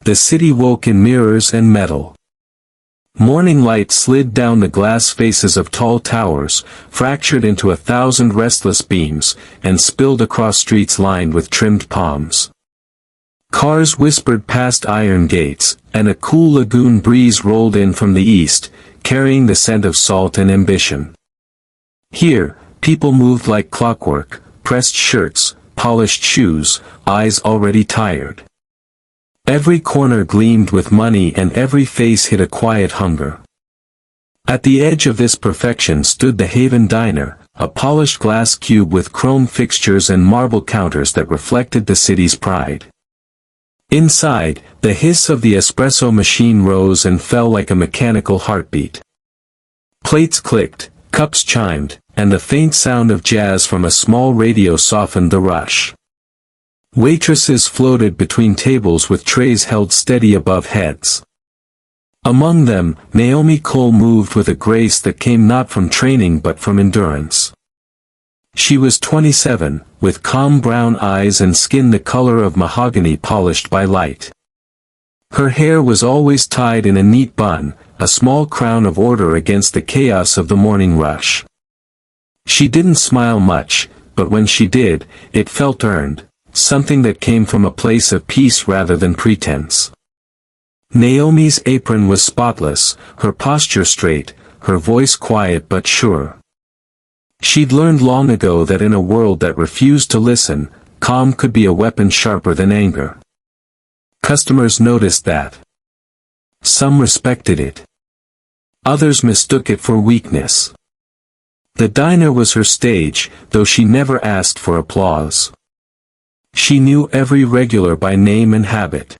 The city woke in mirrors and metal. Morning light slid down the glass faces of tall towers, fractured into 1,000 restless beams, and spilled across streets lined with trimmed palms. Cars whispered past iron gates, and a cool lagoon breeze rolled in from the east, carrying the scent of salt and ambition. Here, people moved like clockwork, pressed shirts, polished shoes, eyes already tired. Every corner gleamed with money and every face hid a quiet hunger. At the edge of this perfection stood the Haven Diner, a polished glass cube with chrome fixtures and marble counters that reflected the city's pride. Inside, the hiss of the espresso machine rose and fell like a mechanical heartbeat. Plates clicked, cups chimed, and the faint sound of jazz from a small radio softened the rush. Waitresses floated between tables with trays held steady above heads. Among them, Naomi Cole moved with a grace that came not from training but from endurance. She was 27, with calm brown eyes and skin the color of mahogany polished by light. Her hair was always tied in a neat bun, a small crown of order against the chaos of the morning rush. She didn't smile much, but when she did, it felt earned, something that came from a place of peace rather than pretense. Naomi's apron was spotless, her posture straight, her voice quiet but sure. She'd learned long ago that in a world that refused to listen, calm could be a weapon sharper than anger. Customers noticed that. Some respected it. Others mistook it for weakness. The diner was her stage, though she never asked for applause. She knew every regular by name and habit.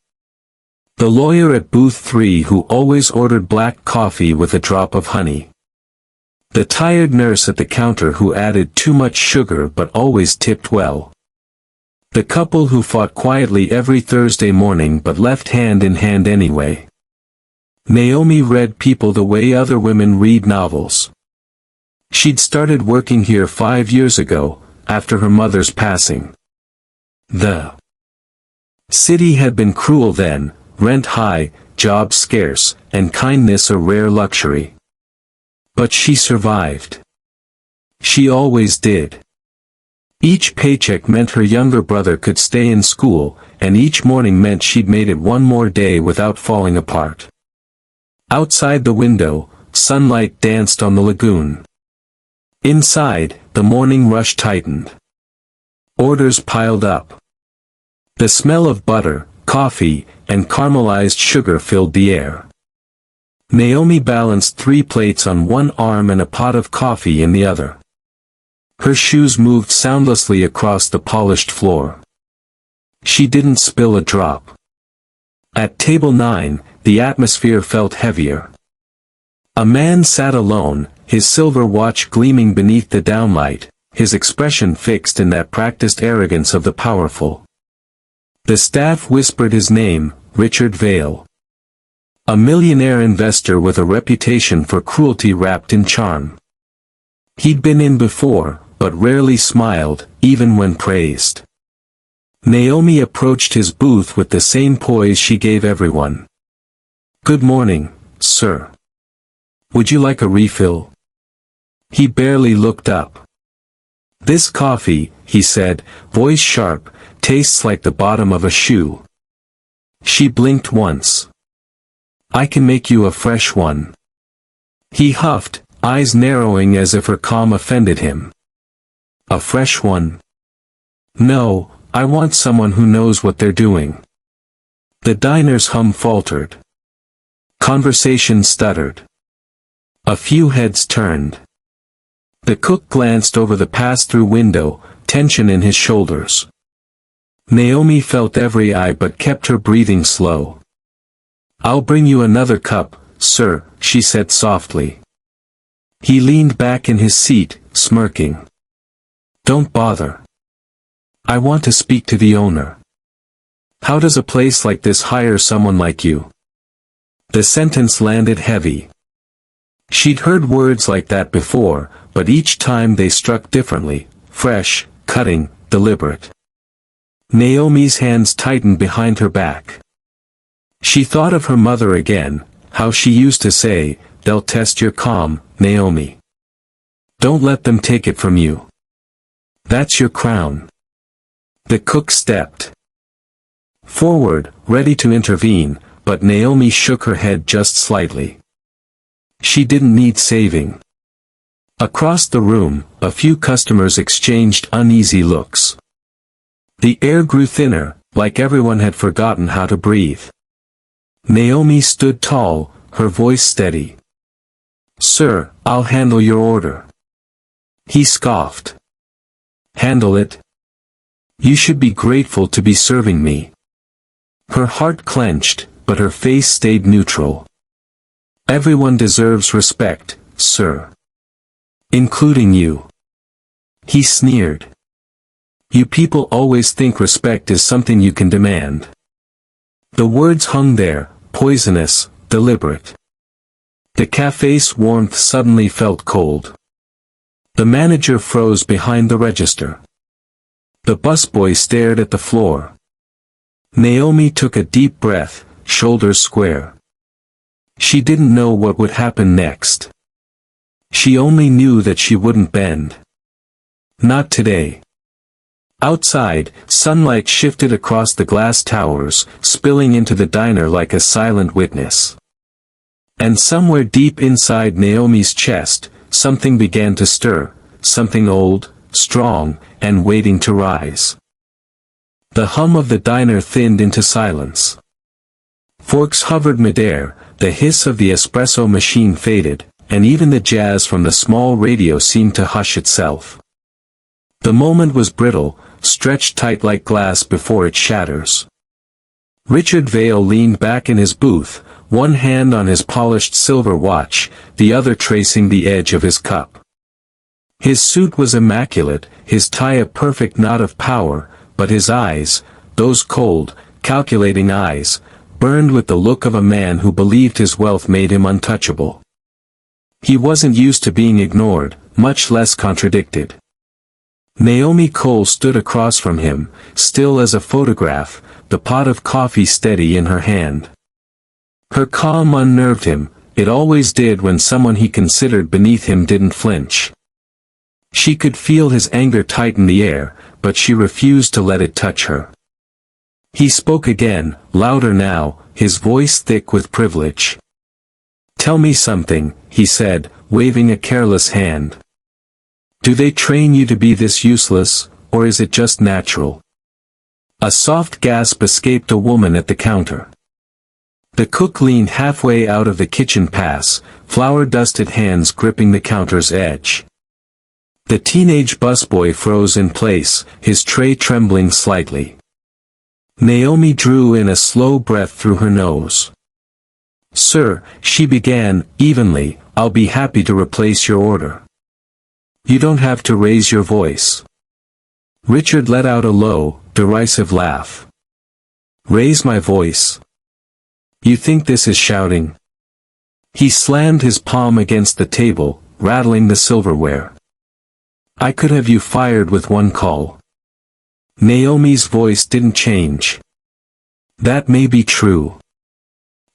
The lawyer at booth 3 who always ordered black coffee with a drop of honey. The tired nurse at the counter who added too much sugar but always tipped well. The couple who fought quietly every Thursday morning but left hand in hand anyway. Naomi read people the way other women read novels. She'd started working here 5 years ago, after her mother's passing. The city had been cruel then, rent high, jobs scarce, and kindness a rare luxury. But she survived. She always did. Each paycheck meant her younger brother could stay in school, and each morning meant she'd made it one more day without falling apart. Outside the window, sunlight danced on the lagoon. Inside, the morning rush tightened. Orders piled up. The smell of butter, coffee, and caramelized sugar filled the air. Naomi balanced 3 plates on one arm and a pot of coffee in the other. Her shoes moved soundlessly across the polished floor. She didn't spill a drop. At table 9, the atmosphere felt heavier. A man sat alone, his silver watch gleaming beneath the downlight, his expression fixed in that practiced arrogance of the powerful. The staff whispered his name, Richard Vale. A millionaire investor with a reputation for cruelty wrapped in charm. He'd been in before, but rarely smiled, even when praised. Naomi approached his booth with the same poise she gave everyone. "Good morning, sir. Would you like a refill?" He barely looked up. "This coffee," he said, voice sharp, "tastes like the bottom of a shoe." She blinked once. "I can make you a fresh one." He huffed, eyes narrowing as if her calm offended him. "A fresh one? No, I want someone who knows what they're doing." The diner's hum faltered. Conversation stuttered. A few heads turned. The cook glanced over the pass-through window, tension in his shoulders. Naomi felt every eye but kept her breathing slow. "I'll bring you another cup, sir," she said softly. He leaned back in his seat, smirking. "Don't bother. I want to speak to the owner. How does a place like this hire someone like you?" The sentence landed heavy. She'd heard words like that before, but each time they struck differently, fresh, cutting, deliberate. Naomi's hands tightened behind her back. She thought of her mother again, how she used to say, "They'll test your calm, Naomi. Don't let them take it from you. That's your crown." The cook stepped forward, ready to intervene, but Naomi shook her head just slightly. She didn't need saving. Across the room, a few customers exchanged uneasy looks. The air grew thinner, like everyone had forgotten how to breathe. Naomi stood tall, her voice steady. "Sir, I'll handle your order." He scoffed. "Handle it? You should be grateful to be serving me." Her heart clenched, but her face stayed neutral. "Everyone deserves respect, sir. Including you." He sneered. "You people always think respect is something you can demand." The words hung there, poisonous, deliberate. The cafe's warmth suddenly felt cold. The manager froze behind the register. The busboy stared at the floor. Naomi took a deep breath, shoulders square. She didn't know what would happen next. She only knew that she wouldn't bend. Not today. Outside, sunlight shifted across the glass towers, spilling into the diner like a silent witness. And somewhere deep inside Naomi's chest, something began to stir, something old, strong, and waiting to rise. The hum of the diner thinned into silence. Forks hovered midair, the hiss of the espresso machine faded, and even the jazz from the small radio seemed to hush itself. The moment was brittle, stretched tight like glass before it shatters. Richard Vale leaned back in his booth, one hand on his polished silver watch, the other tracing the edge of his cup. His suit was immaculate, his tie a perfect knot of power, but his eyes, those cold, calculating eyes, burned with the look of a man who believed his wealth made him untouchable. He wasn't used to being ignored, much less contradicted. Naomi Cole stood across from him, still as a photograph, the pot of coffee steady in her hand. Her calm unnerved him, it always did when someone he considered beneath him didn't flinch. She could feel his anger tighten the air, but she refused to let it touch her. He spoke again, louder now, his voice thick with privilege. "Tell me something," he said, waving a careless hand. "Do they train you to be this useless, or is it just natural?" A soft gasp escaped a woman at the counter. The cook leaned halfway out of the kitchen pass, flour-dusted hands gripping the counter's edge. The teenage busboy froze in place, his tray trembling slightly. Naomi drew in a slow breath through her nose. "Sir," she began, evenly, "I'll be happy to replace your order. You don't have to raise your voice." Richard let out a low, derisive laugh. "Raise my voice? You think this is shouting?" He slammed his palm against the table, rattling the silverware. "I could have you fired with one call." Naomi's voice didn't change. "That may be true.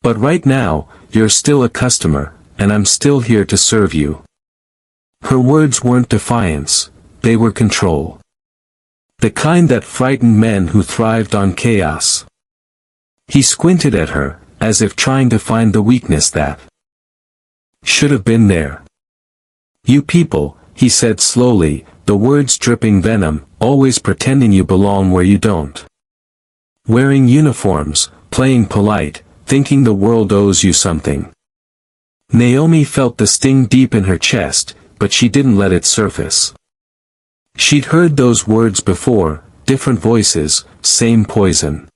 But right now, you're still a customer, and I'm still here to serve you." Her words weren't defiance, they were control. The kind that frightened men who thrived on chaos. He squinted at her, as if trying to find the weakness that should have been there. "You people," he said slowly, the words dripping venom, "always pretending you belong where you don't. Wearing uniforms, playing polite, thinking the world owes you something." Naomi felt the sting deep in her chest, but she didn't let it surface. She'd heard those words before, different voices, same poison.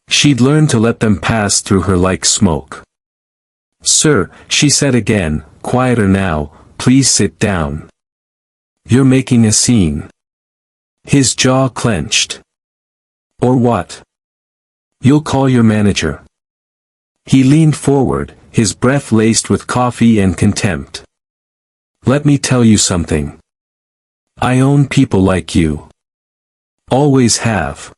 She'd learned to let them pass through her like smoke. "Sir," she said again, quieter now, "please sit down. You're making a scene." His jaw clenched. "Or what? You'll call your manager." He leaned forward, his breath laced with coffee and contempt. "Let me tell you something. I own people like you. Always have."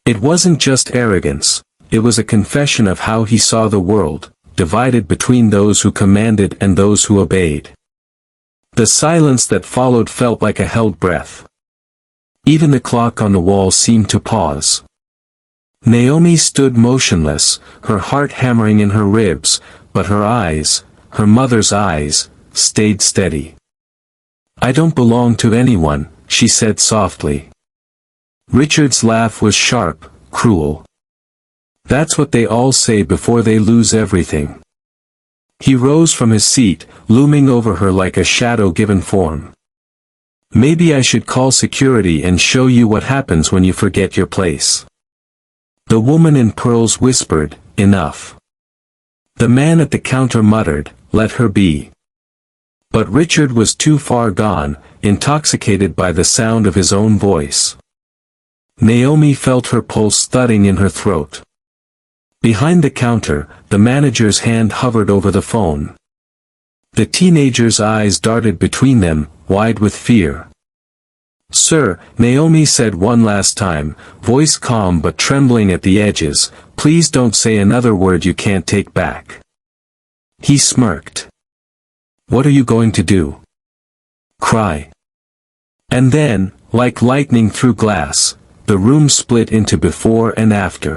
It wasn't just arrogance, it was a confession of how he saw the world, divided between those who commanded and those who obeyed. The silence that followed felt like a held breath. Even the clock on the wall seemed to pause. Naomi stood motionless, her heart hammering in her ribs, but her eyes, her mother's eyes, stayed steady. "I don't belong to anyone," she said softly. Richard's laugh was sharp, cruel. "That's what they all say before they lose everything." He rose from his seat, looming over her like a shadow given form. "Maybe I should call security and show you what happens when you forget your place." The woman in pearls whispered, "Enough." The man at the counter muttered, "Let her be." But Richard was too far gone, intoxicated by the sound of his own voice. Naomi felt her pulse thudding in her throat. Behind the counter, the manager's hand hovered over the phone. The teenager's eyes darted between them, wide with fear. "Sir," Naomi said one last time, voice calm but trembling at the edges, "please don't say another word you can't take back." He smirked. "What are you going to do? Cry?" And then, like lightning through glass, the room split into before and after.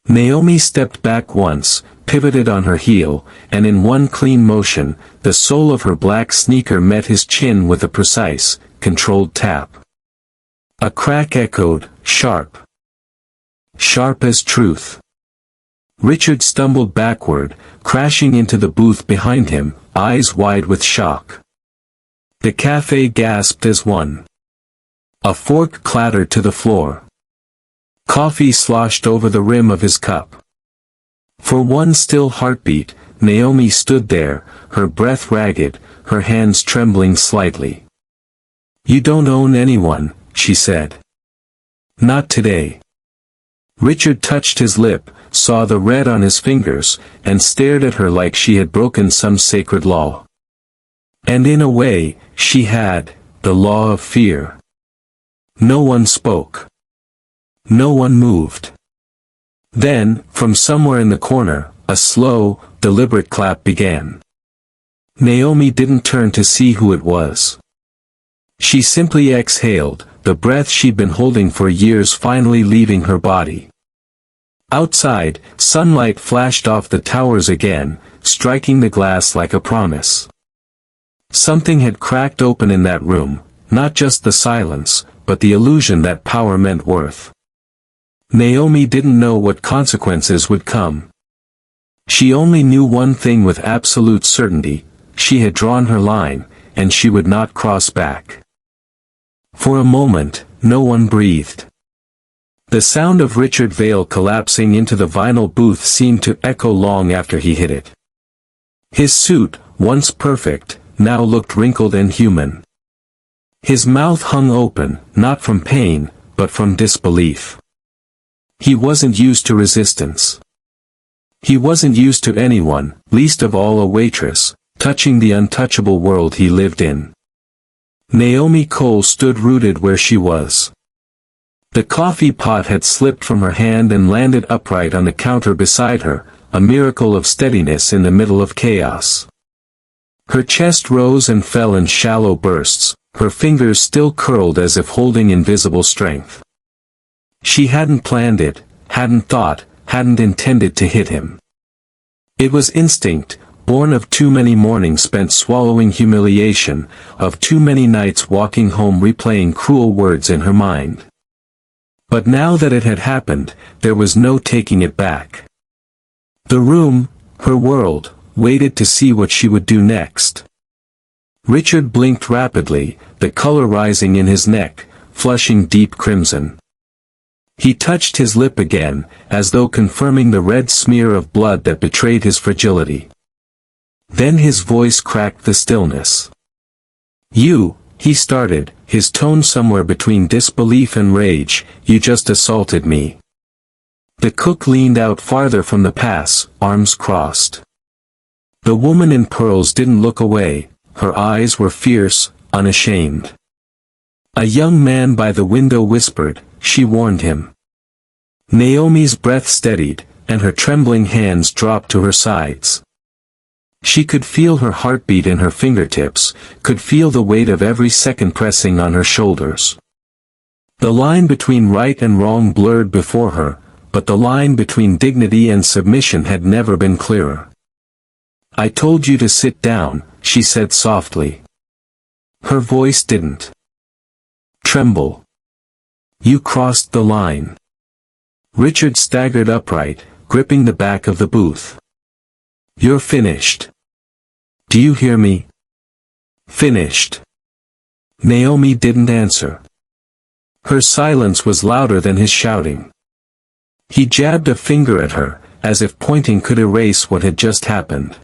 Naomi stepped back once, pivoted on her heel, and in one clean motion, the sole of her black sneaker met his chin with a precise, controlled tap. A crack echoed, sharp. Sharp as truth. Richard stumbled backward, crashing into the booth behind him, eyes wide with shock. The cafe gasped as one. A fork clattered to the floor. Coffee sloshed over the rim of his cup. For one still heartbeat, Naomi stood there, her breath ragged, her hands trembling slightly. "You don't own anyone," she said. "Not today." Richard touched his lip, saw the red on his fingers, and stared at her like she had broken some sacred law. And in a way, she had, the law of fear. No one spoke. No one moved. Then, from somewhere in the corner, a slow, deliberate clap began. Naomi didn't turn to see who it was. She simply exhaled, the breath she'd been holding for years finally leaving her body. Outside, sunlight flashed off the towers again, striking the glass like a promise. Something had cracked open in that room, not just the silence, but the illusion that power meant worth. Naomi didn't know what consequences would come. She only knew one thing with absolute certainty: she had drawn her line, and she would not cross back. For a moment, no one breathed. The sound of Richard Vale collapsing into the vinyl booth seemed to echo long after he hit it. His suit, once perfect, now looked wrinkled and human. His mouth hung open, not from pain, but from disbelief. He wasn't used to resistance. He wasn't used to anyone, least of all a waitress, touching the untouchable world he lived in. Naomi Cole stood rooted where she was. The coffee pot had slipped from her hand and landed upright on the counter beside her, a miracle of steadiness in the middle of chaos. Her chest rose and fell in shallow bursts, her fingers still curled as if holding invisible strength. She hadn't planned it, hadn't thought, hadn't intended to hit him. It was instinct, born of too many mornings spent swallowing humiliation, of too many nights walking home replaying cruel words in her mind. But now that it had happened, there was no taking it back. The room, her world, waited to see what she would do next. Richard blinked rapidly, the color rising in his neck, flushing deep crimson. He touched his lip again, as though confirming the red smear of blood that betrayed his fragility. Then his voice cracked the stillness. "You," he started, his tone somewhere between disbelief and rage, "you just assaulted me." The cook leaned out farther from the pass, arms crossed. The woman in pearls didn't look away, her eyes were fierce, unashamed. A young man by the window whispered, she warned him. Naomi's breath steadied, and her trembling hands dropped to her sides. She could feel her heartbeat in her fingertips, could feel the weight of every second pressing on her shoulders. The line between right and wrong blurred before her, but the line between dignity and submission had never been clearer. "I told you to sit down," she said softly. Her voice didn't tremble. "You crossed the line." Richard staggered upright, gripping the back of the booth. "You're finished. Do you hear me? Finished." Naomi didn't answer. Her silence was louder than his shouting. He jabbed a finger at her, as if pointing could erase what had just happened.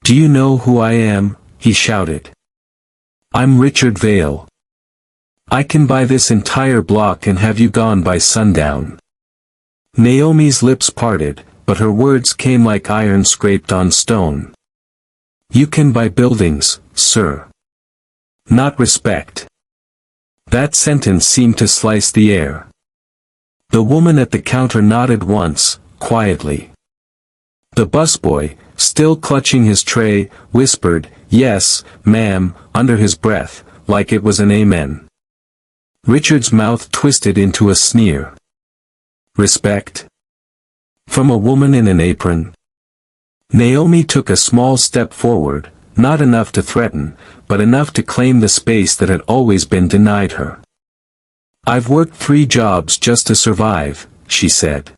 "Do you know who I am?" he shouted. "I'm Richard Vale. I can buy this entire block and have you gone by sundown." Naomi's lips parted, but her words came like iron scraped on stone. "You can buy buildings, sir. Not respect." That sentence seemed to slice the air. The woman at the counter nodded once, quietly. The busboy, still clutching his tray, whispered, "Yes, ma'am," under his breath, like it was an amen. Richard's mouth twisted into a sneer. "Respect? From a woman in an apron?" Naomi took a small step forward, not enough to threaten, but enough to claim the space that had always been denied her. "I've worked 3 jobs just to survive," she said.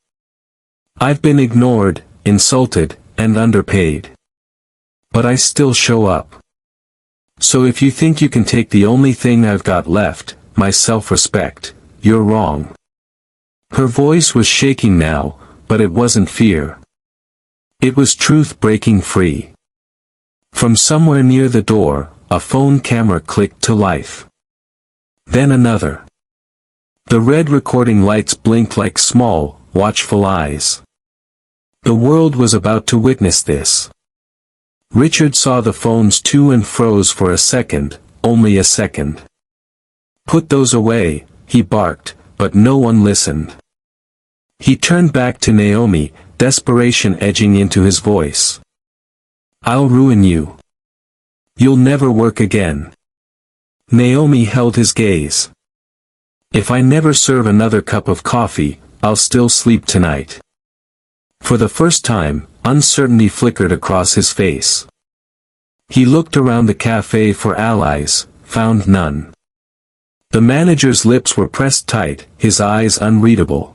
"I've been ignored, insulted, and underpaid. But I still show up. So if you think you can take the only thing I've got left, my self-respect, you're wrong." Her voice was shaking now, but it wasn't fear. It was truth breaking free. From somewhere near the door, a phone camera clicked to life. Then another. The red recording lights blinked like small, watchful eyes. The world was about to witness this. Richard saw the phones to and froze for a second, only a second. "Put those away," he barked, but no one listened. He turned back to Naomi, desperation edging into his voice. "I'll ruin you. You'll never work again." Naomi held his gaze. "If I never serve another cup of coffee, I'll still sleep tonight." For the first time, uncertainty flickered across his face. He looked around the cafe for allies, found none. The manager's lips were pressed tight, his eyes unreadable.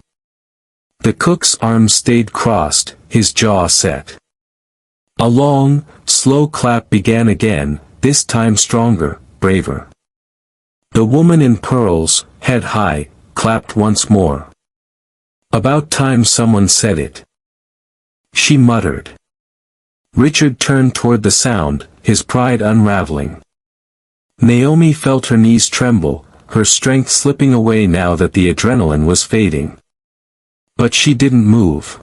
The cook's arms stayed crossed, his jaw set. A long, slow clap began again, this time stronger, braver. The woman in pearls, head high, clapped once more. "About time someone said it," she muttered. Richard turned toward the sound, his pride unraveling. Naomi felt her knees tremble, her strength slipping away now that the adrenaline was fading. But she didn't move.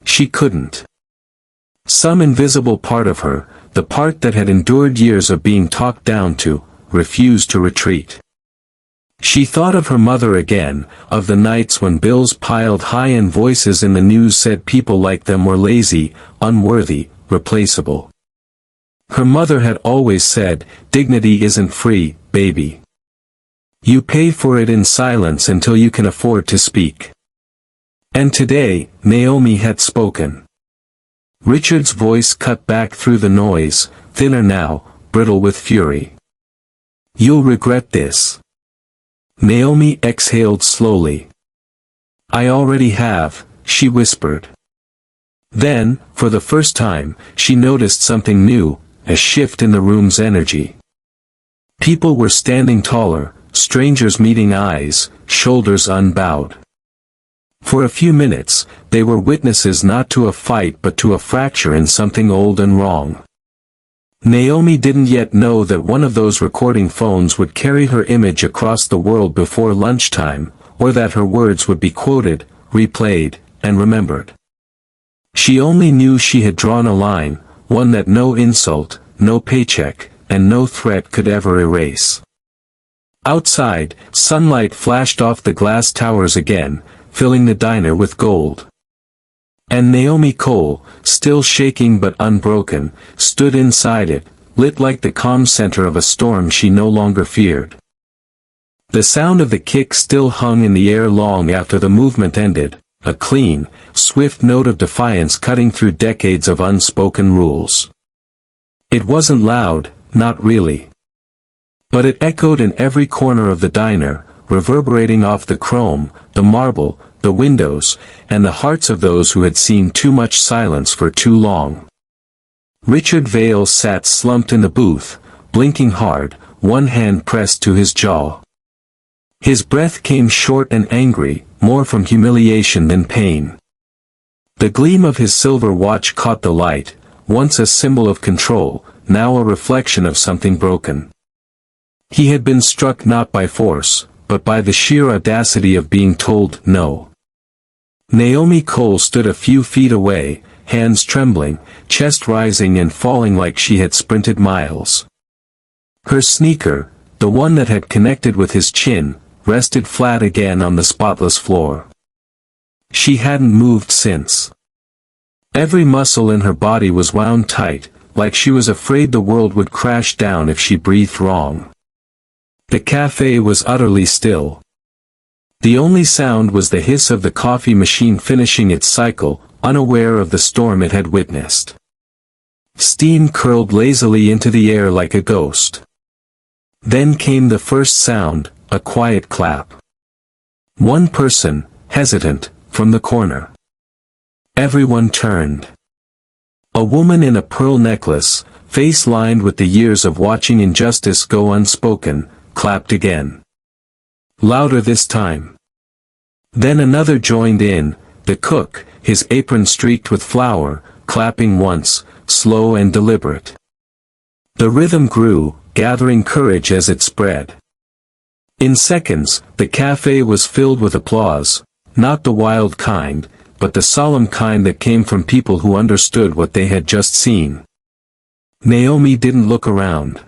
She couldn't. Some invisible part of her, the part that had endured years of being talked down to, refused to retreat. She thought of her mother again, of the nights when bills piled high and voices in the news said people like them were lazy, unworthy, replaceable. Her mother had always said, "Dignity isn't free, baby. You pay for it in silence until you can afford to speak." And today, Naomi had spoken. Richard's voice cut back through the noise, thinner now, brittle with fury. "You'll regret this." Naomi exhaled slowly. "I already have," she whispered. Then, for the first time, she noticed something new, a shift in the room's energy. People were standing taller, strangers meeting eyes, shoulders unbowed. For a few minutes, they were witnesses not to a fight but to a fracture in something old and wrong. Naomi didn't yet know that one of those recording phones would carry her image across the world before lunchtime, or that her words would be quoted, replayed, and remembered. She only knew she had drawn a line, one that no insult, no paycheck, and no threat could ever erase. Outside, sunlight flashed off the glass towers again, filling the diner with gold. And Naomi Cole, still shaking but unbroken, stood inside it, lit like the calm center of a storm she no longer feared. The sound of the kick still hung in the air long after the movement ended, a clean, swift note of defiance cutting through decades of unspoken rules. It wasn't loud, not really. But it echoed in every corner of the diner, reverberating off the chrome, the marble, the windows, and the hearts of those who had seen too much silence for too long. Richard Vale sat slumped in the booth, blinking hard, one hand pressed to his jaw. His breath came short and angry, more from humiliation than pain. The gleam of his silver watch caught the light, once a symbol of control, now a reflection of something broken. He had been struck not by force, but by the sheer audacity of being told no. Naomi Cole stood a few feet away, hands trembling, chest rising and falling like she had sprinted miles. Her sneaker, the one that had connected with his chin, rested flat again on the spotless floor. She hadn't moved since. Every muscle in her body was wound tight, like she was afraid the world would crash down if she breathed wrong. The cafe was utterly still. The only sound was the hiss of the coffee machine finishing its cycle, unaware of the storm it had witnessed. Steam curled lazily into the air like a ghost. Then came the first sound, a quiet clap. One person, hesitant, from the corner. Everyone turned. A woman in a pearl necklace, face lined with the years of watching injustice go unspoken, clapped again. Louder this time. Then another joined in, the cook, his apron streaked with flour, clapping once, slow and deliberate. The rhythm grew, gathering courage as it spread. In seconds, the cafe was filled with applause, not the wild kind, but the solemn kind that came from people who understood what they had just seen. Naomi didn't look around.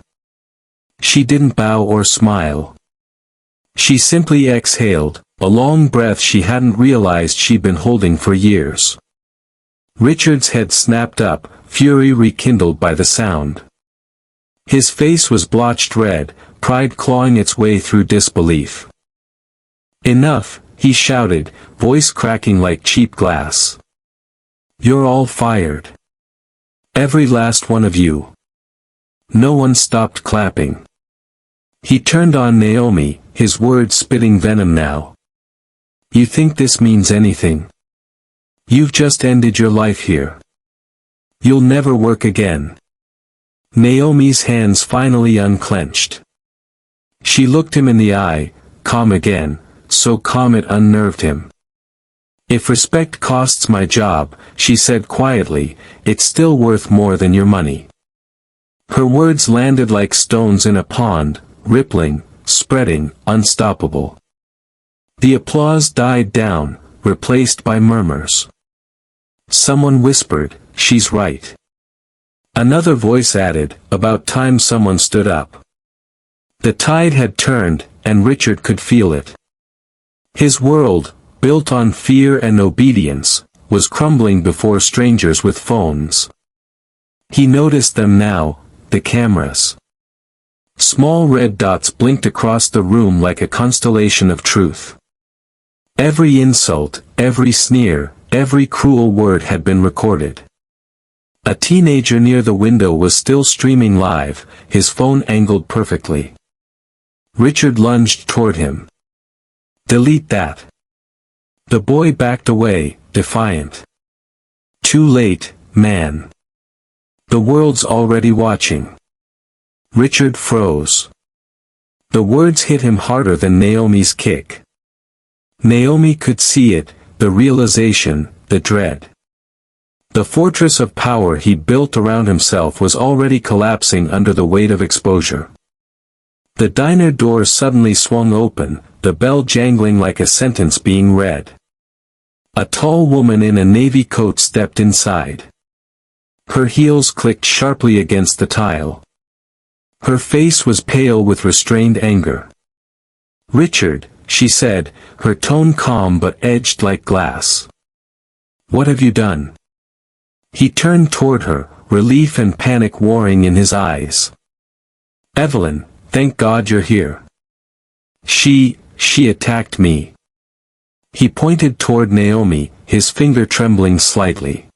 She didn't bow or smile. She simply exhaled, a long breath she hadn't realized she'd been holding for years. Richard's head snapped up, fury rekindled by the sound. His face was blotched red, pride clawing its way through disbelief. Enough, he shouted, voice cracking like cheap glass. You're all fired. Every last one of you. No one stopped clapping. He turned on Naomi, his words spitting venom now. You think this means anything? You've just ended your life here. You'll never work again. Naomi's hands finally unclenched. She looked him in the eye, calm again, so calm it unnerved him. If respect costs my job, she said quietly, it's still worth more than your money. Her words landed like stones in a pond, rippling, spreading, unstoppable. The applause died down, replaced by murmurs. Someone whispered, she's right. Another voice added, about time someone stood up. The tide had turned, and Richard could feel it. His world, built on fear and obedience, was crumbling before strangers with phones. He noticed them now, the cameras. Small red dots blinked across the room like a constellation of truth. Every insult, every sneer, every cruel word had been recorded. A teenager near the window was still streaming live, his phone angled perfectly. Richard lunged toward him. Delete that. The boy backed away, defiant. Too late, man. The world's already watching. Richard froze. The words hit him harder than Naomi's kick. Naomi could see it, the realization, the dread. The fortress of power he'd built around himself was already collapsing under the weight of exposure. The diner door suddenly swung open, the bell jangling like a sentence being read. A tall woman in a navy coat stepped inside. Her heels clicked sharply against the tile. Her face was pale with restrained anger. Richard, she said, her tone calm but edged like glass. "What have you done?" He turned toward her, relief and panic warring in his eyes. "Evelyn, thank God you're here. She attacked me." He pointed toward Naomi, his finger trembling slightly.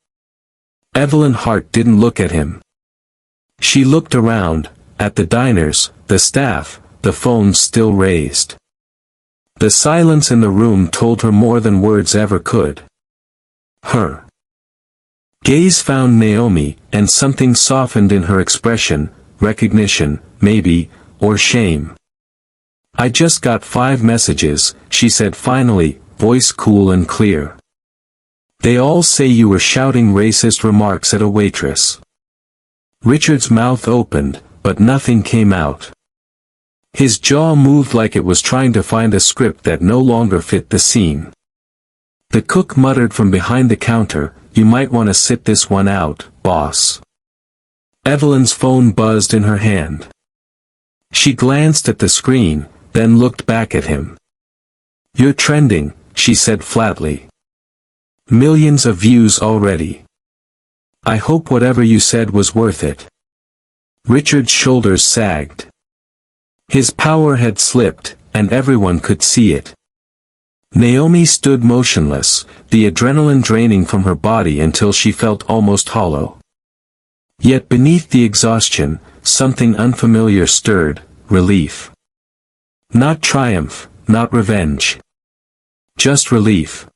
Evelyn Hart didn't look at him. She looked around, at the diners, the staff, the phones still raised. The silence in the room told her more than words ever could. Her gaze found Naomi, and something softened in her expression, recognition, maybe, or shame. "I just got 5 messages," she said finally, voice cool and clear. "They all say you were shouting racist remarks at a waitress." Richard's mouth opened, but nothing came out. His jaw moved like it was trying to find a script that no longer fit the scene. The cook muttered from behind the counter, "You might want to sit this one out, boss." Evelyn's phone buzzed in her hand. She glanced at the screen, then looked back at him. "You're trending," she said flatly. "Millions of views already. I hope whatever you said was worth it." Richard's shoulders sagged. His power had slipped, and everyone could see it. Naomi stood motionless, the adrenaline draining from her body until she felt almost hollow. Yet beneath the exhaustion, something unfamiliar stirred, relief. Not triumph, not revenge. Just relief.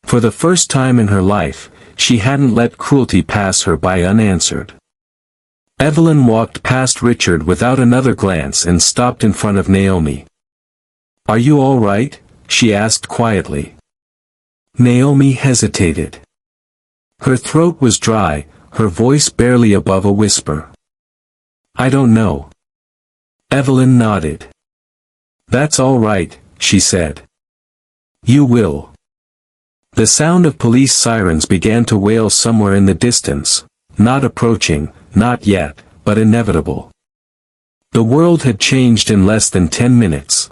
For the first time in her life, she hadn't let cruelty pass her by unanswered. Evelyn walked past Richard without another glance and stopped in front of Naomi. "Are you all right?" she asked quietly. Naomi hesitated. Her throat was dry, her voice barely above a whisper. "I don't know." Evelyn nodded. "That's all right," she said. "You will." The sound of police sirens began to wail somewhere in the distance, not approaching, not yet, but inevitable. The world had changed in less than 10 minutes.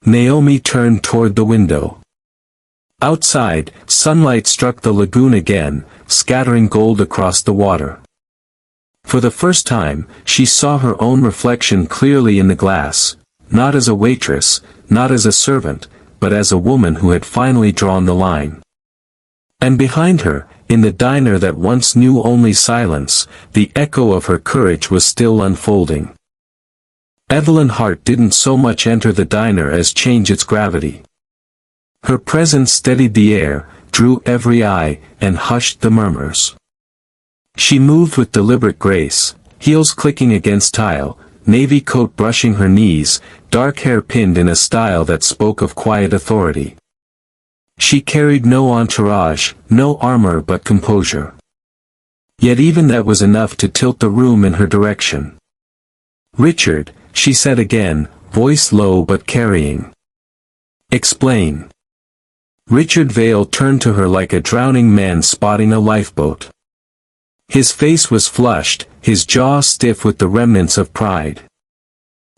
Naomi turned toward the window. Outside, sunlight struck the lagoon again, scattering gold across the water. For the first time, she saw her own reflection clearly in the glass, not as a waitress, not as a servant, but as a woman who had finally drawn the line. And behind her, in the diner that once knew only silence, the echo of her courage was still unfolding. Evelyn Hart didn't so much enter the diner as change its gravity. Her presence steadied the air, drew every eye, and hushed the murmurs. She moved with deliberate grace, heels clicking against tile, navy coat brushing her knees, dark hair pinned in a style that spoke of quiet authority. She carried no entourage, no armor but composure. Yet even that was enough to tilt the room in her direction. "Richard," she said again, voice low but carrying. "Explain." Richard Vale turned to her like a drowning man spotting a lifeboat. His face was flushed, his jaw stiff with the remnants of pride.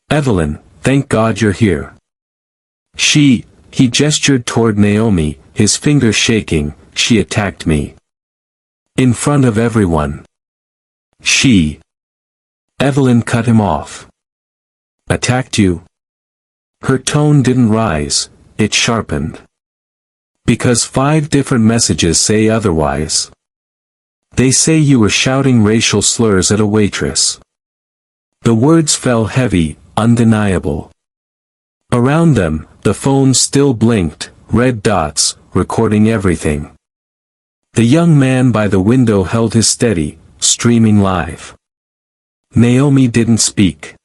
"Evelyn, thank God you're here." He gestured toward Naomi, his fingers shaking, "She attacked me. In front of everyone." Evelyn cut him off. "Attacked you?" Her tone didn't rise, it sharpened. "Because 5 different messages say otherwise. They say you were shouting racial slurs at a waitress." The words fell heavy, undeniable. Around them, the phone still blinked, red dots, recording everything. The young man by the window held his steady, streaming live. Naomi didn't speak.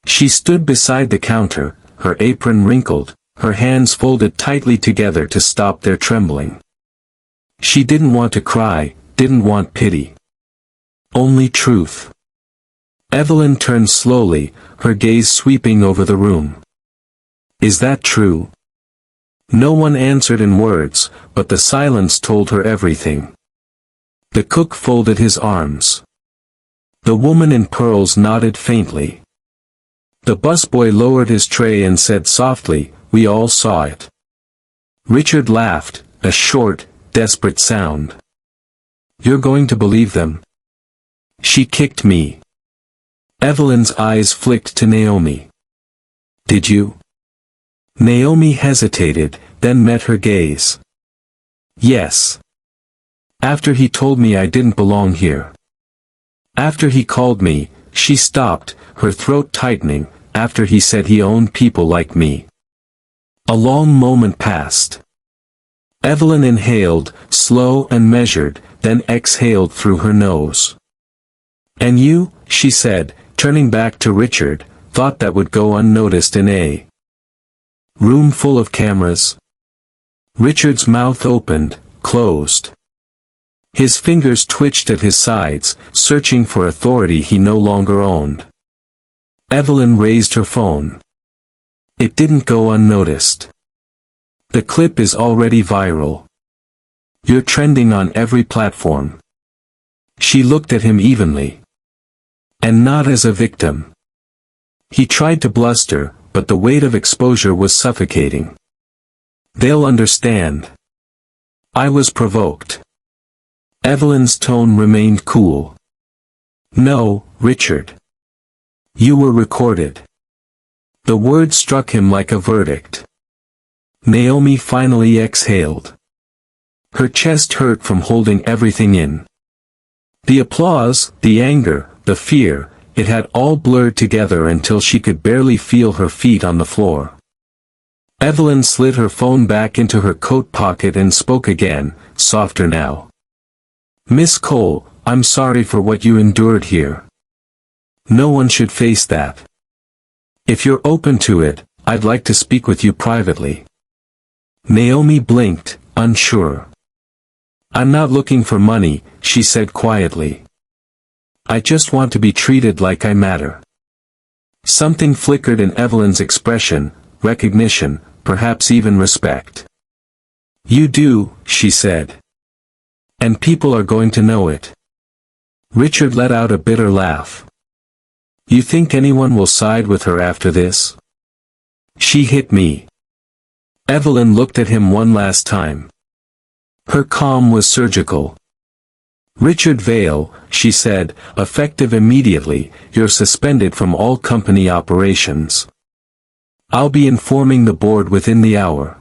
She stood beside the counter, her apron wrinkled, her hands folded tightly together to stop their trembling. She didn't want to cry, didn't want pity. Only truth. Evelyn turned slowly, her gaze sweeping over the room. "Is that true?" No one answered in words, but the silence told her everything. The cook folded his arms. The woman in pearls nodded faintly. The busboy lowered his tray and said softly, "We all saw it." Richard laughed, a short, desperate sound. "You're going to believe them?" "She kicked me." Evelyn's eyes flicked to Naomi. "Did you?" Naomi hesitated, then met her gaze. "Yes. After he told me I didn't belong here. After he called me," she stopped, her throat tightening, "after he said he owned people like me." A long moment passed. Evelyn inhaled, slow and measured, then exhaled through her nose. "And you," she said, turning back to Richard, "thought that would go unnoticed in a room full of cameras?" Richard's mouth opened, closed. His fingers twitched at his sides, searching for authority he no longer owned. Evelyn raised her phone. "It didn't go unnoticed. The clip is already viral. You're trending on every platform." She looked at him evenly. "And not as a victim." He tried to bluster, but the weight of exposure was suffocating. "They'll understand." "I was provoked." Evelyn's tone remained cool. "No, Richard. You were recorded." The word struck him like a verdict. Naomi finally exhaled. Her chest hurt from holding everything in. The applause, the anger, the fear, it had all blurred together until she could barely feel her feet on the floor. Evelyn slid her phone back into her coat pocket and spoke again, softer now. "Miss Cole, I'm sorry for what you endured here. No one should face that. If you're open to it, I'd like to speak with you privately." Naomi blinked, unsure. "I'm not looking for money," she said quietly. "I just want to be treated like I matter." Something flickered in Evelyn's expression, recognition, perhaps even respect. "You do," she said. "And people are going to know it." Richard let out a bitter laugh. "You think anyone will side with her after this?" "She hit me." Evelyn looked at him one last time. Her calm was surgical. "Richard Vale," she said, "effective immediately, you're suspended from all company operations. I'll be informing the board within the hour."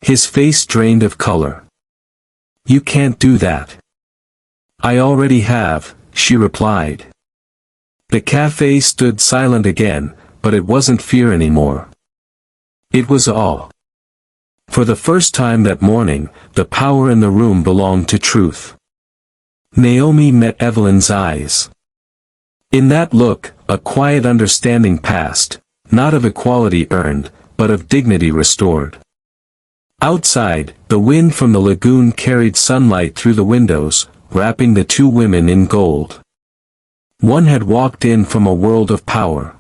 His face drained of color. "You can't do that." "I already have," she replied. The cafe stood silent again, but it wasn't fear anymore. It was awe. For the first time that morning, the power in the room belonged to truth. Naomi met Evelyn's eyes. In that look, a quiet understanding passed, not of equality earned, but of dignity restored. Outside, the wind from the lagoon carried sunlight through the windows, wrapping the two women in gold. One had walked in from a world of power.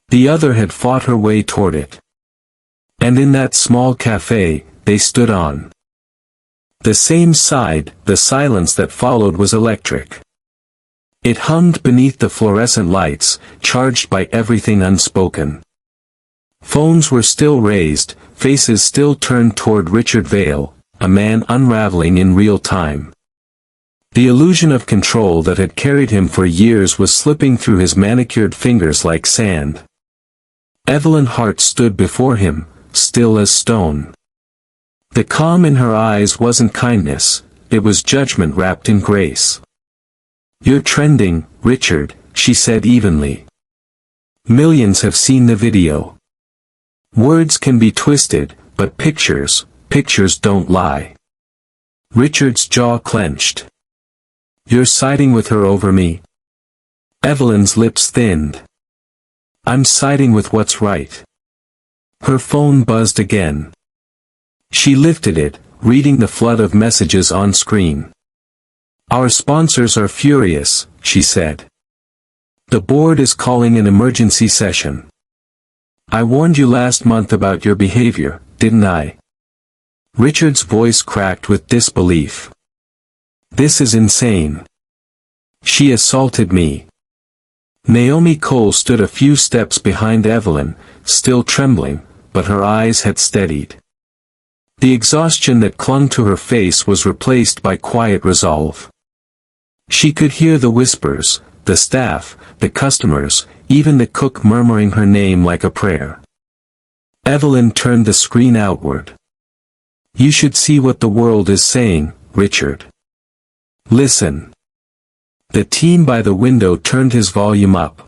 The other had fought her way toward it. And in that small cafe, they stood on the same side. The silence that followed was electric. It hummed beneath the fluorescent lights, charged by everything unspoken. Phones were still raised, faces still turned toward Richard Vale, a man unraveling in real time. The illusion of control that had carried him for years was slipping through his manicured fingers like sand. Evelyn Hart stood before him, still as stone. The calm in her eyes wasn't kindness, it was judgment wrapped in grace. "You're trending, Richard," she said evenly. "Millions have seen the video. Words can be twisted, but pictures don't lie." Richard's jaw clenched. "You're siding with her over me?" Evelyn's lips thinned. "I'm siding with what's right." Her phone buzzed again. She lifted it, reading the flood of messages on screen. "Our sponsors are furious," she said. "The board is calling an emergency session. I warned you last month about your behavior, didn't I?" Richard's voice cracked with disbelief. "This is insane. She assaulted me." Naomi Cole stood a few steps behind Evelyn, still trembling, but her eyes had steadied. The exhaustion that clung to her face was replaced by quiet resolve. She could hear the whispers, the staff, the customers, even the cook murmuring her name like a prayer. Evelyn turned the screen outward. "You should see what the world is saying, Richard. Listen." The teen by the window turned his volume up.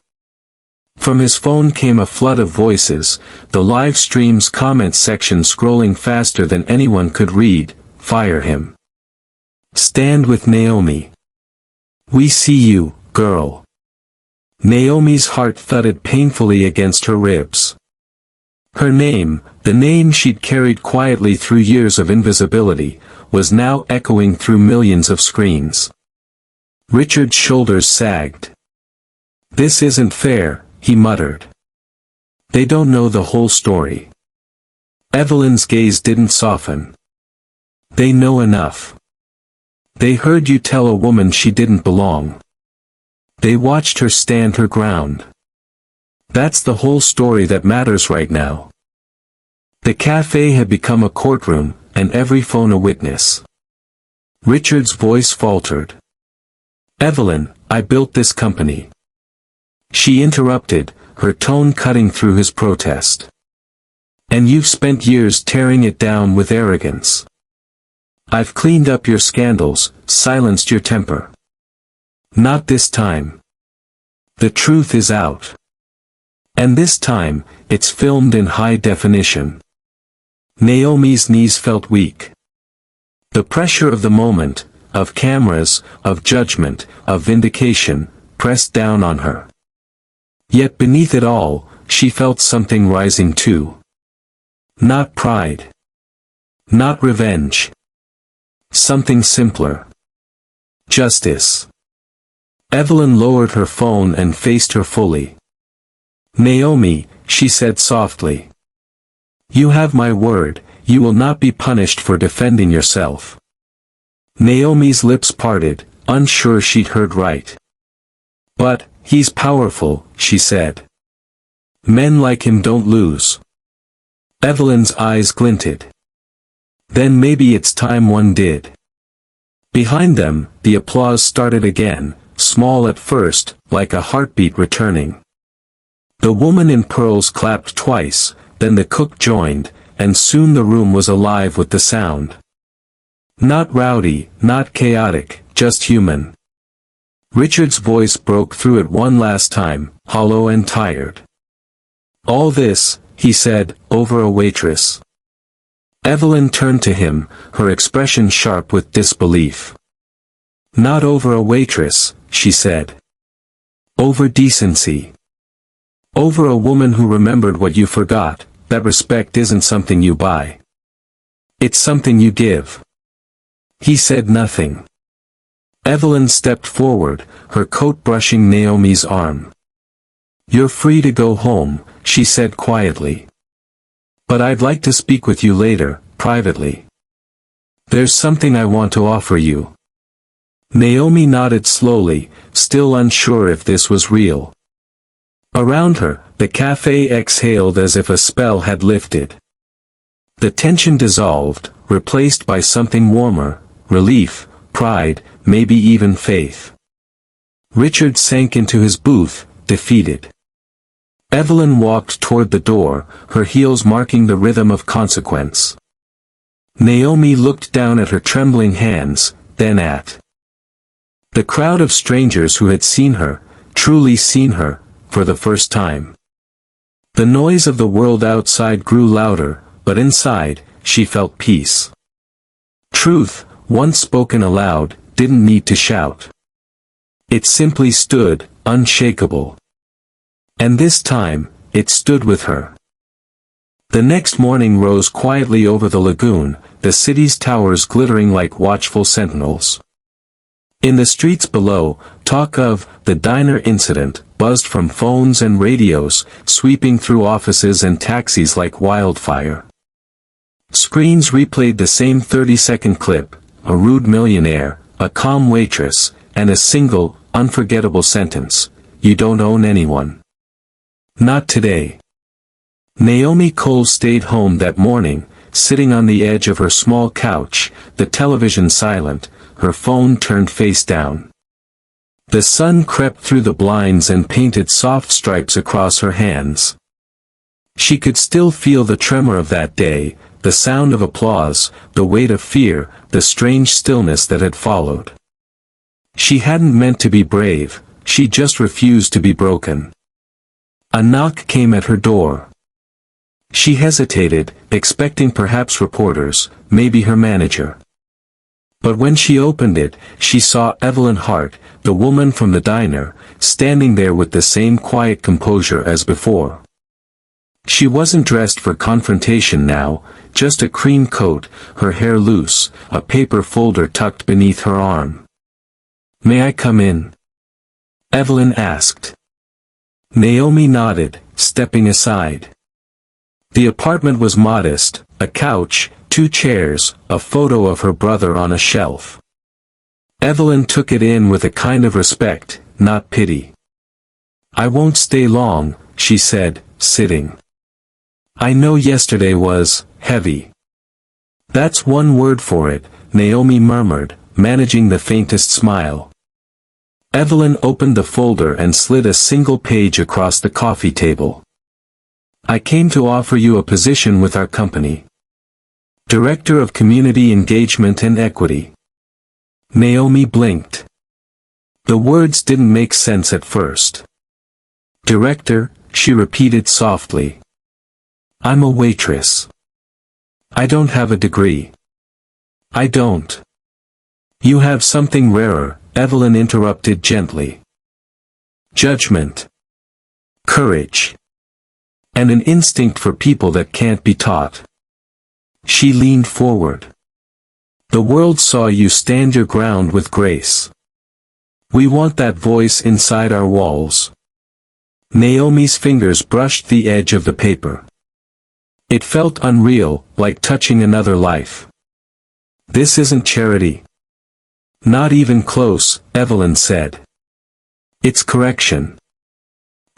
From his phone came a flood of voices, the live stream's comment section scrolling faster than anyone could read. "Fire him. Stand with Naomi. We see you, girl." Naomi's heart thudded painfully against her ribs. Her name, the name she'd carried quietly through years of invisibility, was now echoing through millions of screens. Richard's shoulders sagged. "This isn't fair," he muttered. "They don't know the whole story." Evelyn's gaze didn't soften. "They know enough. They heard you tell a woman she didn't belong. They watched her stand her ground. That's the whole story that matters right now." The cafe had become a courtroom, and every phone a witness. Richard's voice faltered. "Evelyn, I built this company." She interrupted, her tone cutting through his protest. "And you've spent years tearing it down with arrogance. I've cleaned up your scandals, silenced your temper. Not this time. The truth is out. And this time, it's filmed in high definition." Naomi's knees felt weak. The pressure of the moment, of cameras, of judgment, of vindication, pressed down on her. Yet beneath it all, she felt something rising too. Not pride. Not revenge. Something simpler. Justice. Evelyn lowered her phone and faced her fully. "Naomi," she said softly. "You have my word, you will not be punished for defending yourself." Naomi's lips parted, unsure she'd heard right. "But, he's powerful," she said. "Men like him don't lose." Evelyn's eyes glinted. "Then maybe it's time one did." Behind them, the applause started again, small at first, like a heartbeat returning. The woman in pearls clapped twice, then the cook joined, and soon the room was alive with the sound. Not rowdy, not chaotic, just human. Richard's voice broke through it one last time, hollow and tired. "All this," he said, "over a waitress." Evelyn turned to him, her expression sharp with disbelief. "Not over a waitress," she said. "Over decency. Over a woman who remembered what you forgot, that respect isn't something you buy. It's something you give." He said nothing. Evelyn stepped forward, her coat brushing Naomi's arm. "You're free to go home," she said quietly. "But I'd like to speak with you later, privately. There's something I want to offer you." Naomi nodded slowly, still unsure if this was real. Around her, the cafe exhaled as if a spell had lifted. The tension dissolved, replaced by something warmer, relief, pride, maybe even faith. Richard sank into his booth, defeated. Evelyn walked toward the door, her heels marking the rhythm of consequence. Naomi looked down at her trembling hands, then at the crowd of strangers who had seen her, truly seen her, for the first time. The noise of the world outside grew louder, but inside, she felt peace. Truth, once spoken aloud, didn't need to shout. It simply stood, unshakable. And this time, it stood with her. The next morning rose quietly over the lagoon, the city's towers glittering like watchful sentinels. In the streets below, talk of the diner incident buzzed from phones and radios, sweeping through offices and taxis like wildfire. Screens replayed the same 30-second clip, a rude millionaire, a calm waitress, and a single, unforgettable sentence. you don't own anyone. Not today. Naomi Cole stayed home that morning, sitting on the edge of her small couch, the television silent, her phone turned face down. The sun crept through the blinds and painted soft stripes across her hands. She could still feel the tremor of that day, the sound of applause, the weight of fear, the strange stillness that had followed. She hadn't meant to be brave, she just refused to be broken. A knock came at her door. She hesitated, expecting perhaps reporters, maybe her manager. But when she opened it, she saw Evelyn Hart, the woman from the diner, standing there with the same quiet composure as before. She wasn't dressed for confrontation now, just a cream coat, her hair loose, a paper folder tucked beneath her arm. "May I come in?" Evelyn asked. Naomi nodded, stepping aside. The apartment was modest, a couch, 2 chairs, a photo of her brother on a shelf. Evelyn took it in with a kind of respect, not pity. "I won't stay long," she said, sitting. "I know yesterday was heavy." "That's one word for it," Naomi murmured, managing the faintest smile. Evelyn opened the folder and slid a single page across the coffee table. "I came to offer you a position with our company. Director of Community Engagement and Equity." Naomi blinked. The words didn't make sense at first. "Director," she repeated softly. "I'm a waitress. I don't have a degree." "I don't." "You have something rarer," Evelyn interrupted gently. "Judgment. Courage. And an instinct for people that can't be taught." She leaned forward. "The world saw you stand your ground with grace. We want that voice inside our walls." Naomi's fingers brushed the edge of the paper. It felt unreal, like touching another life. "This isn't charity." "Not even close," Evelyn said. "It's correction.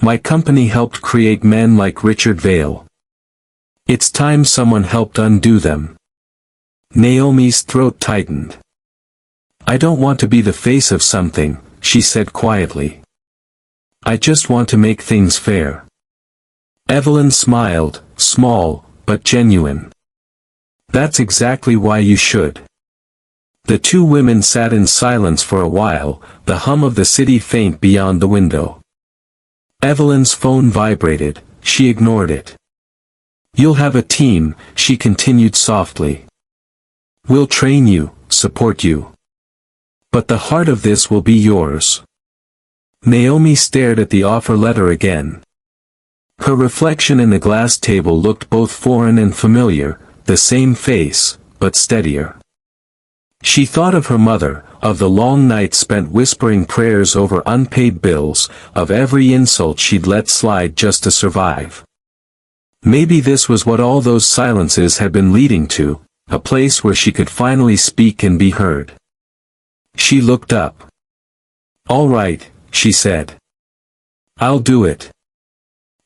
My company helped create men like Richard Vale. It's time someone helped undo them." Naomi's throat tightened. "I don't want to be the face of something," she said quietly. "I just want to make things fair." Evelyn smiled, small, but genuine. "That's exactly why you should." The 2 women sat in silence for a while, the hum of the city faint beyond the window. Evelyn's phone vibrated, she ignored it. "You'll have a team," she continued softly. "We'll train you, support you. But the heart of this will be yours." Naomi stared at the offer letter again. Her reflection in the glass table looked both foreign and familiar, the same face, but steadier. She thought of her mother, of the long nights spent whispering prayers over unpaid bills, of every insult she'd let slide just to survive. Maybe this was what all those silences had been leading to, a place where she could finally speak and be heard. She looked up. "All right," she said. "I'll do it."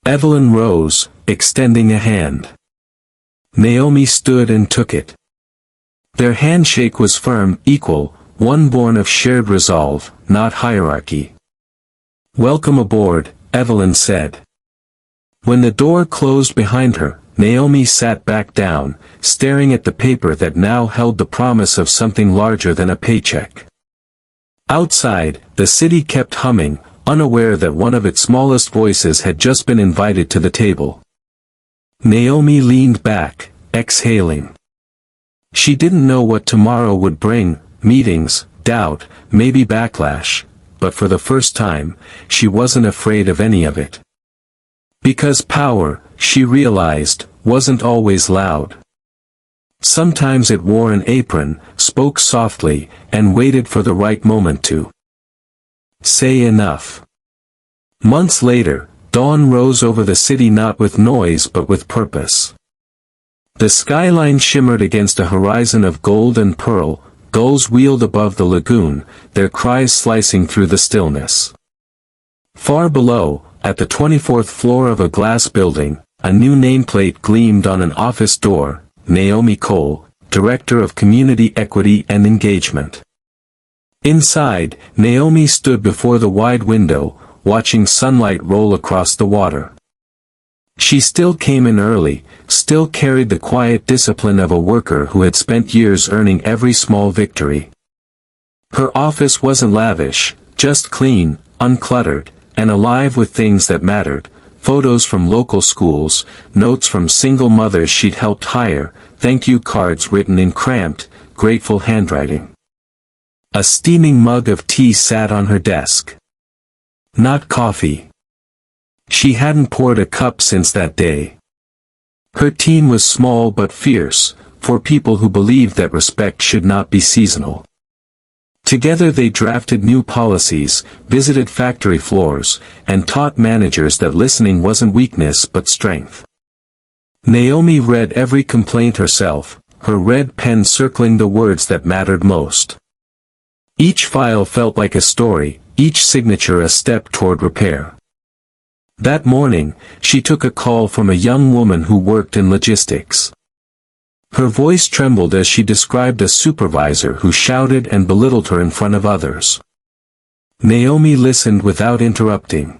Evelyn rose, extending a hand. Naomi stood and took it. Their handshake was firm, equal, one born of shared resolve, not hierarchy. "Welcome aboard," Evelyn said. When the door closed behind her, Naomi sat back down, staring at the paper that now held the promise of something larger than a paycheck. Outside, the city kept humming, unaware that one of its smallest voices had just been invited to the table. Naomi leaned back, exhaling. She didn't know what tomorrow would bring, meetings, doubt, maybe backlash, but for the first time, she wasn't afraid of any of it. Because power, she realized, wasn't always loud. Sometimes it wore an apron, spoke softly, and waited for the right moment to say enough. Months later, dawn rose over the city not with noise but with purpose. The skyline shimmered against a horizon of gold and pearl, gulls wheeled above the lagoon, their cries slicing through the stillness. Far below, at the 24th floor of a glass building, a new nameplate gleamed on an office door, Naomi Cole, Director of Community Equity and Engagement. Inside, Naomi stood before the wide window, watching sunlight roll across the water. She still came in early, still carried the quiet discipline of a worker who had spent years earning every small victory. Her office wasn't lavish, just clean, uncluttered, and alive with things that mattered: photos from local schools, notes from single mothers she'd helped hire, thank you cards written in cramped, grateful handwriting. A steaming mug of tea sat on her desk. Not coffee. She hadn't poured a cup since that day. Her team was small but fierce, for people who believed that respect should not be seasonal. Together they drafted new policies, visited factory floors, and taught managers that listening wasn't weakness but strength. Naomi read every complaint herself, her red pen circling the words that mattered most. Each file felt like a story, each signature a step toward repair. That morning, she took a call from a young woman who worked in logistics. Her voice trembled as she described a supervisor who shouted and belittled her in front of others. Naomi listened without interrupting.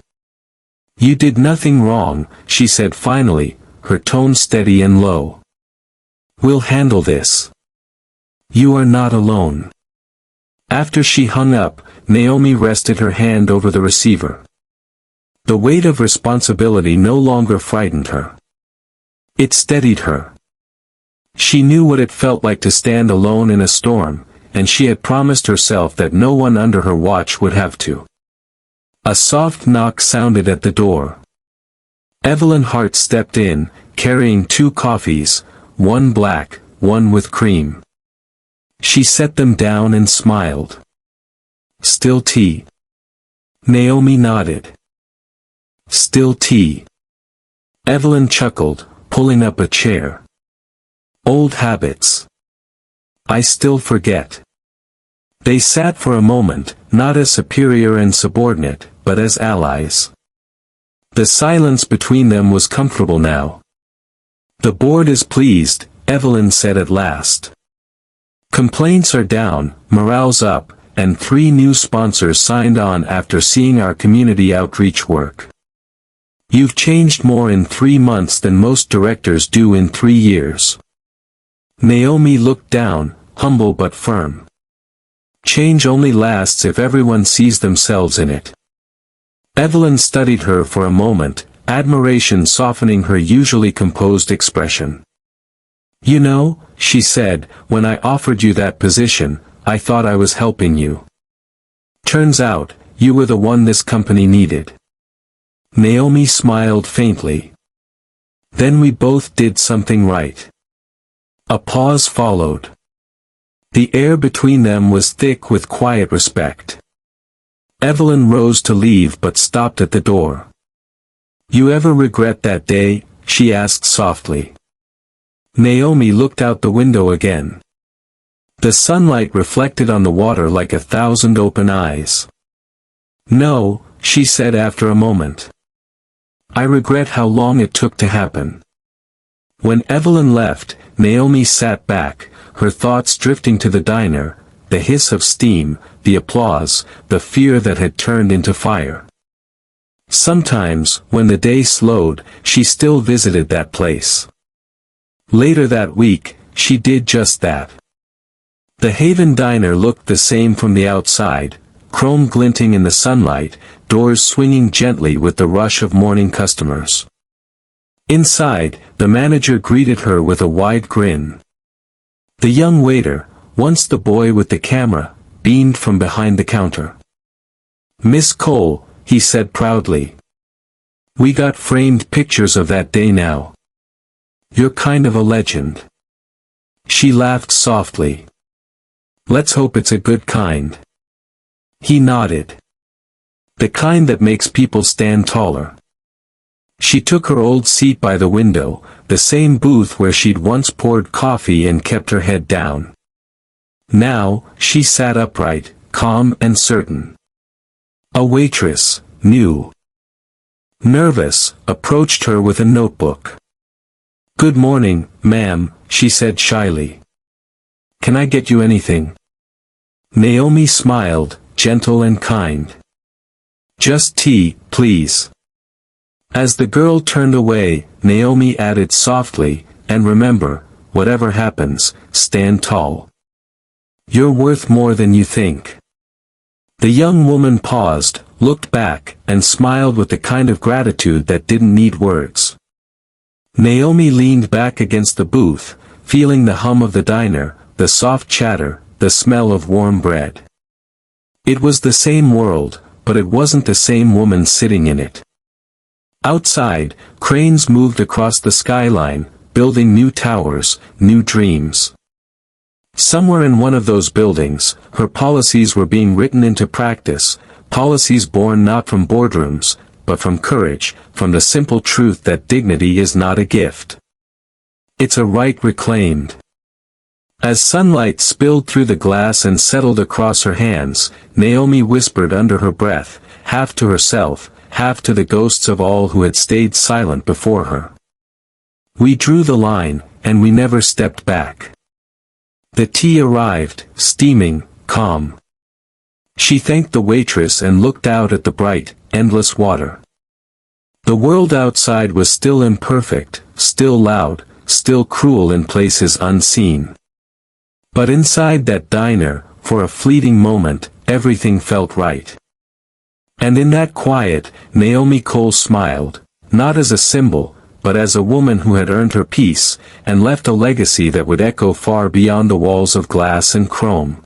"You did nothing wrong," she said finally, her tone steady and low. "We'll handle this. You are not alone." After she hung up, Naomi rested her hand over the receiver. The weight of responsibility no longer frightened her. It steadied her. She knew what it felt like to stand alone in a storm, and she had promised herself that no one under her watch would have to. A soft knock sounded at the door. Evelyn Hart stepped in, carrying 2 coffees, one black, one with cream. She set them down and smiled. "Still tea?" Naomi nodded. "Still tea." Evelyn chuckled, pulling up a chair. "Old habits. I still forget." They sat for a moment, not as superior and subordinate, but as allies. The silence between them was comfortable now. "The board is pleased," Evelyn said at last. "Complaints are down, morale's up, and 3 new sponsors signed on after seeing our community outreach work. You've changed more in 3 months than most directors do in 3 years." Naomi looked down, humble but firm. "Change only lasts if everyone sees themselves in it." Evelyn studied her for a moment, admiration softening her usually composed expression. "You know," she said, "when I offered you that position, I thought I was helping you. Turns out, you were the one this company needed." Naomi smiled faintly. "Then we both did something right." A pause followed. The air between them was thick with quiet respect. Evelyn rose to leave but stopped at the door. "You ever regret that day?" she asked softly. Naomi looked out the window again. The sunlight reflected on the water like 1,000 open eyes. "No," she said after a moment. "I regret how long it took to happen." When Evelyn left, Naomi sat back, her thoughts drifting to the diner, the hiss of steam, the applause, the fear that had turned into fire. Sometimes, when the day slowed, she still visited that place. Later that week, she did just that. The Haven Diner looked the same from the outside, chrome glinting in the sunlight, doors swinging gently with the rush of morning customers. Inside, the manager greeted her with a wide grin. The young waiter, once the boy with the camera, beamed from behind the counter. "Miss Cole," he said proudly. "We got framed pictures of that day now. You're kind of a legend." She laughed softly. "Let's hope it's a good kind." He nodded. "The kind that makes people stand taller." She took her old seat by the window, the same booth where she'd once poured coffee and kept her head down. Now, she sat upright, calm and certain. A waitress, new. Nervous, approached her with a notebook. "Good morning, ma'am," she said shyly. "Can I get you anything?" Naomi smiled, gentle and kind. "Just tea, please." As the girl turned away, Naomi added softly, "And remember, whatever happens, stand tall. You're worth more than you think." The young woman paused, looked back, and smiled with the kind of gratitude that didn't need words. Naomi leaned back against the booth, feeling the hum of the diner, the soft chatter, the smell of warm bread. It was the same world, but it wasn't the same woman sitting in it. Outside, cranes moved across the skyline, building new towers, new dreams. Somewhere in one of those buildings, her policies were being written into practice, policies born not from boardrooms, but from courage, from the simple truth that dignity is not a gift. It's a right reclaimed. As sunlight spilled through the glass and settled across her hands, Naomi whispered under her breath, half to herself, half to the ghosts of all who had stayed silent before her. "We drew the line, and we never stepped back." The tea arrived, steaming, calm. She thanked the waitress and looked out at the bright, endless water. The world outside was still imperfect, still loud, still cruel in places unseen. But inside that diner, for a fleeting moment, everything felt right. And in that quiet, Naomi Cole smiled, not as a symbol, but as a woman who had earned her peace, and left a legacy that would echo far beyond the walls of glass and chrome.